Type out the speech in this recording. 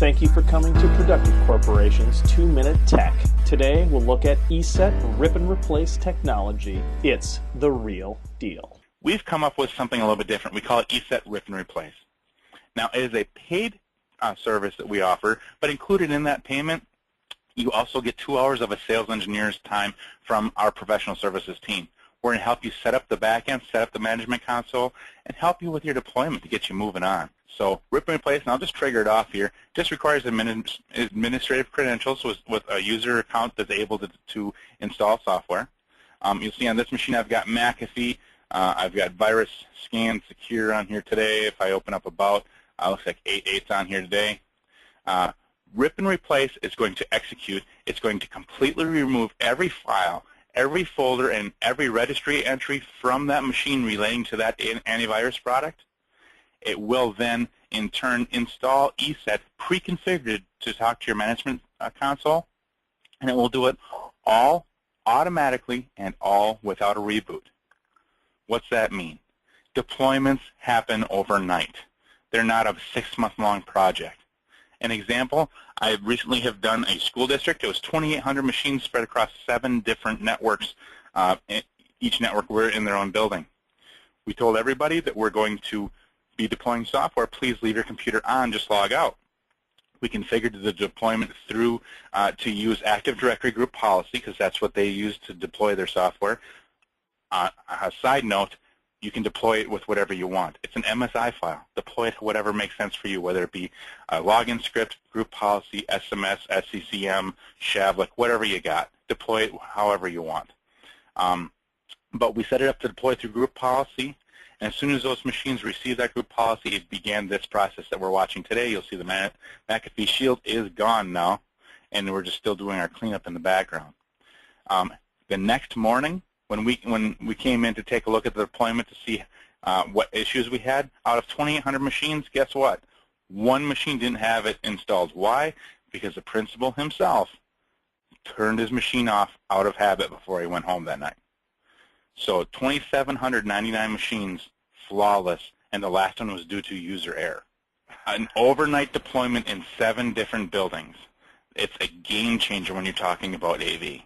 Thank you for coming to Productive Corporation's 2-Minute Tech. Today we'll look at ESET Rip and Replace technology. It's the real deal. We've come up with something a little bit different. We call it ESET Rip and Replace. Now, it is a paid service that we offer, but included in that payment, you also get 2 hours of a sales engineer's time from our professional services team. We're going to help you set up the back end, set up the management console, and help you with your deployment to get you moving on. So Rip and Replace, and I'll just trigger it off here, just requires administrative credentials with a user account that's able to install software. You'll see on this machine I've got McAfee, I've got Virus Scan Secure on here today. If I open up About, looks like 8.8's on here today. Rip and Replace is going to execute. It's going to completely remove every file, every folder, and every registry entry from that machine relating to that antivirus product. It will then, in turn, install ESET pre-configured to talk to your management console, and it will do it all automatically and all without a reboot. What's that mean? Deployments happen overnight. They're not a 6-month-long project. An example, I recently have done a school district. It was 2,800 machines spread across 7 different networks. Each network were in their own building. We told everybody that we're going to be deploying software. Please leave your computer on, just log out. We configured the deployment through to use Active Directory group policy, because that's what they use to deploy their software. A side note, you can deploy it with whatever you want. It's an MSI file. Deploy it to whatever makes sense for you, whether it be a login script, group policy, SMS, SCCM, Shavlik, whatever you got. Deploy it however you want. But we set it up to deploy through group policy, and as soon as those machines receive that group policy, it began this process that we're watching today. You'll see the McAfee Shield is gone now, and we're just still doing our cleanup in the background. The next morning, when we came in to take a look at the deployment to see what issues we had, out of 2,800 machines, guess what? 1 machine didn't have it installed. Why? Because the principal himself turned his machine off out of habit before he went home that night. So 2,799 machines, flawless, and the last one was due to user error. An overnight deployment in 7 different buildings. It's a game changer when you're talking about AV.